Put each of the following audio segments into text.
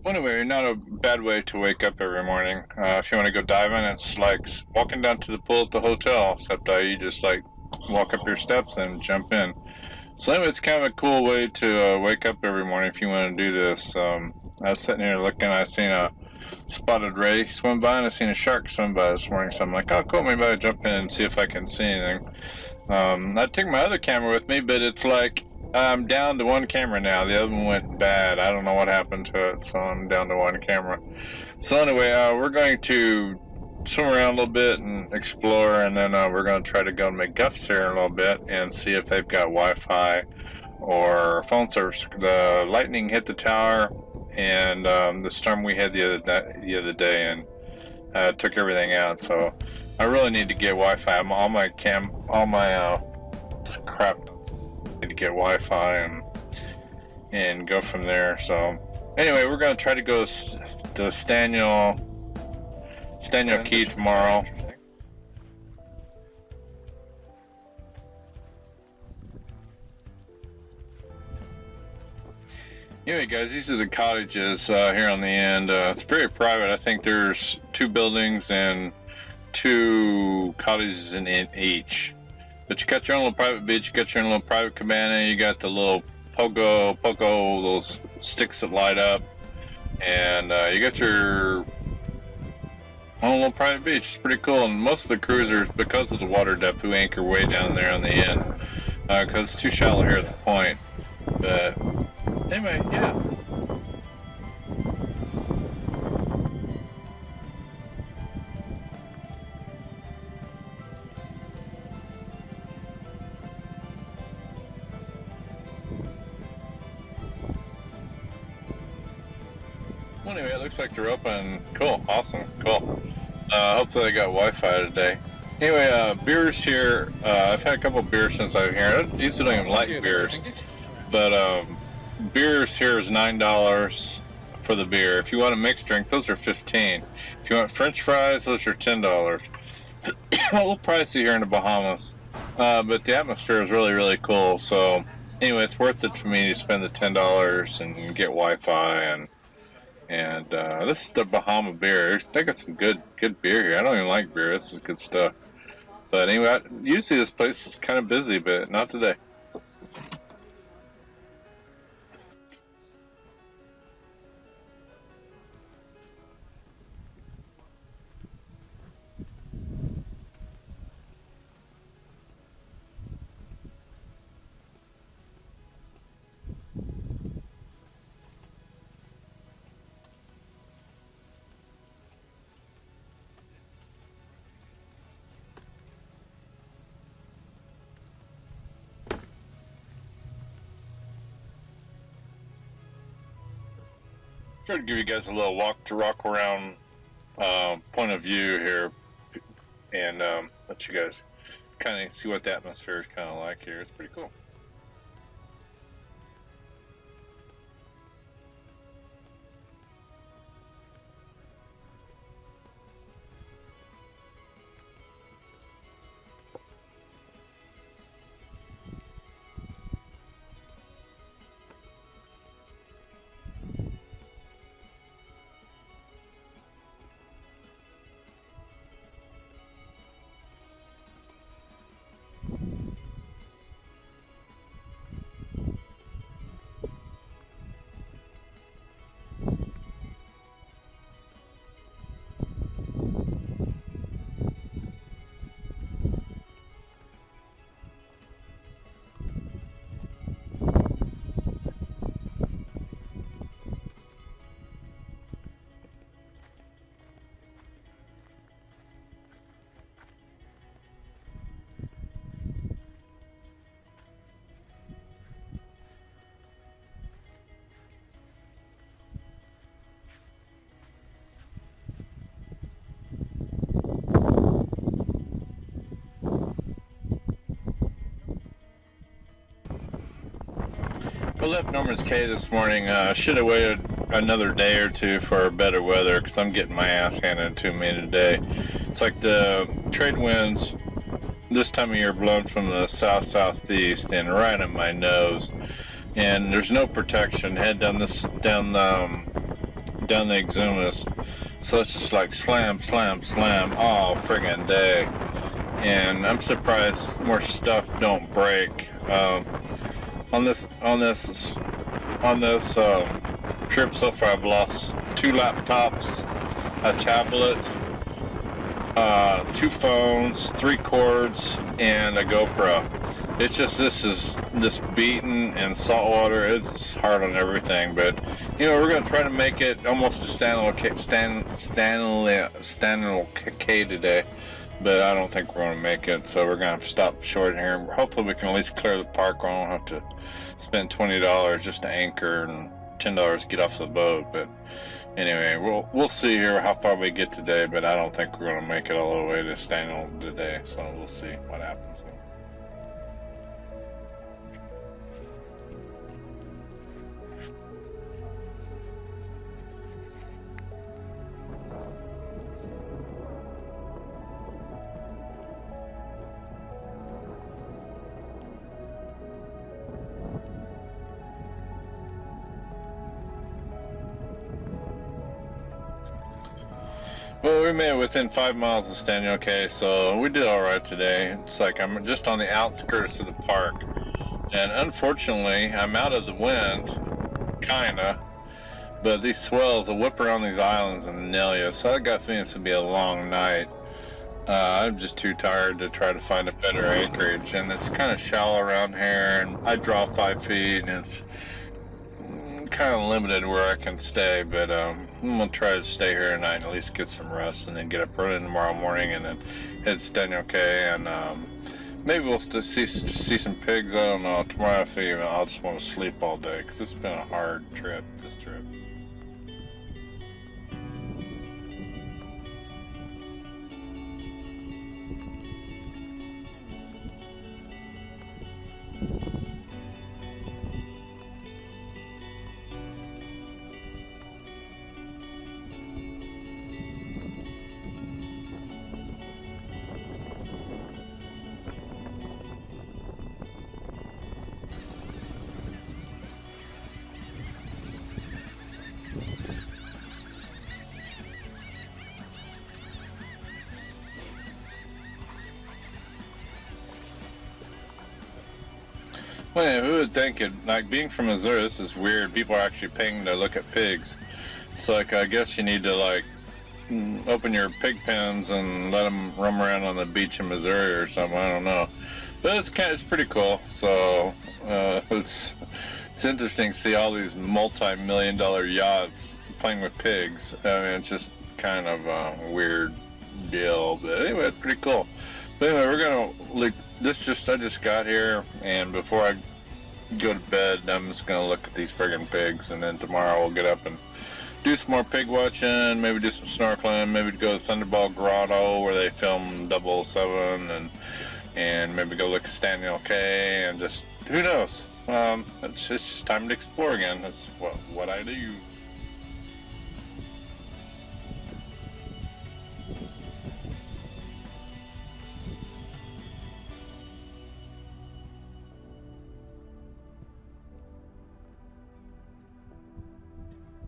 Well, anyway, not a bad way to wake up every morning. If you want to go diving, it's like walking down to the pool at the hotel, except you just like walk up your steps and jump in. So anyway, it's kind of a cool way to wake up every morning if you want to do this. I was sitting here looking, I seen a spotted ray swim by, and I seen a shark swim by this morning. So I'm like, oh, cool, maybe I'll jump in and see if I can see anything. I took my other camera with me, but it's like I'm down to one camera now. The other one went bad. I don't know what happened to it, so I'm down to one camera. So anyway, we're going to swim around a little bit and explore, and then we're going to try to go and make Gufffs here in a little bit and see if they've got Wi-Fi or phone service. The lightning hit the tower, and the storm we had the other day and took everything out. So I really need to get Wi-Fi. All my crap need to get Wi-Fi and go from there. So anyway, we're going to try to go to Staniel Cay tomorrow. Anyway, guys, these are the cottages here on the end. It's very private. I think there's 2 buildings and 2 cottages in each. But you got your own little private beach, you got your own little private cabana, you got the little pogo, those sticks that light up, and you got your own little private beach. It's pretty cool. And most of the cruisers, because of the water depth, who anchor way down there on the end, because it's too shallow here at the point. But anyway, yeah. Well, anyway, it looks like they're open. Cool, awesome, cool. Hopefully they got Wi-Fi today. Anyway, beers here. I've had a couple beers since I've here. I usually don't even like beers, but beers here is $9 for the beer. If you want a mixed drink, those are $15. If you want French fries, those are $10. A little pricey here in the Bahamas, but the atmosphere is really, really cool. So anyway, it's worth it for me to spend the $10 and get Wi-Fi and this is the Bahama beer. They got some good beer here. I don't even like beer. This is good stuff. But anyway, usually this place is kind of busy, but not today. Try to give you guys a little walk around point of view here, and let you guys kind of see what the atmosphere is kind of like here. It's pretty cool. We left Norman's Cay this morning. Should have waited another day or two for better weather because I'm getting my ass handed to me today. It's like the trade winds this time of year blowing from the southeast and right on my nose, and there's no protection. Head down down the Exumas. So it's just like slam, slam, slam all friggin' day. And I'm surprised more stuff don't break. On this trip so far, I've lost 2 laptops, a tablet, 2 phones, 3 cords, and a GoPro. It's just this beaten and salt water. It's hard on everything, but you know, we're gonna try to make it almost to Staniel Cay today. But I don't think we're gonna make it, so we're gonna stop short here. Hopefully, we can at least clear the park. We don't have to spend $20 just to anchor and $10 to get off the boat. But anyway, we'll see here how far we get today. But I don't think we're gonna make it all the way to Staniel today, so we'll see what happens. Well, we made it within 5 miles of Staniel Cay, so we did alright today. It's like I'm just on the outskirts of the park. And unfortunately, I'm out of the wind, kinda. But these swells will whip around these islands and nail you, so I got feeling it's gonna be a long night. I'm just too tired to try to find a better anchorage, and it's kind of shallow around here, and I draw 5 feet, and it's kind of limited where I can stay, but I'm gonna try to stay here tonight and at least get some rest, and then get up early tomorrow morning and then head to Staniel Cay, and maybe we'll still see some pigs. I don't know. Tomorrow I'll just want to sleep all day because it's been a hard trip. This trip. Well, yeah, who would think it? Like, being from Missouri, this is weird. People are actually paying to look at pigs. It's like, I guess you need to, like, open your pig pens and let them roam around on the beach in Missouri or something. I don't know. But it's pretty cool. So, it's interesting to see all these multi-million-dollar yachts playing with pigs. I mean, it's just kind of a weird deal. But anyway, it's pretty cool. But anyway, we're gonna like I just got here, and before I go to bed, I'm just gonna look at these friggin' pigs, and then tomorrow we'll get up and do some more pig watching, maybe do some snorkeling, maybe go to Thunderball Grotto where they film 007, and maybe go look at Staniel Cay, and just who knows. It's just time to explore again. That's what I do.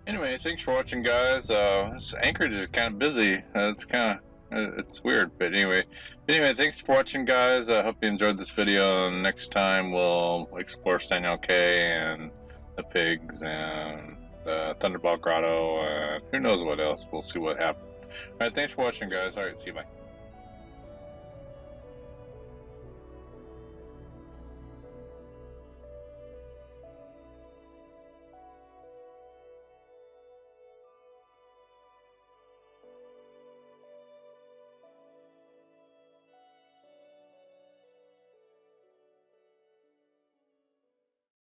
Anyway, thanks for watching, guys. This Anchorage is kind of busy. It's weird, but anyway, thanks for watching, guys. I hope you enjoyed this video. And next time we'll explore Staniel Cay and the pigs and the Thunderball Grotto and who knows what else. We'll see what happens. All right, thanks for watching, guys. All right, see you. Bye.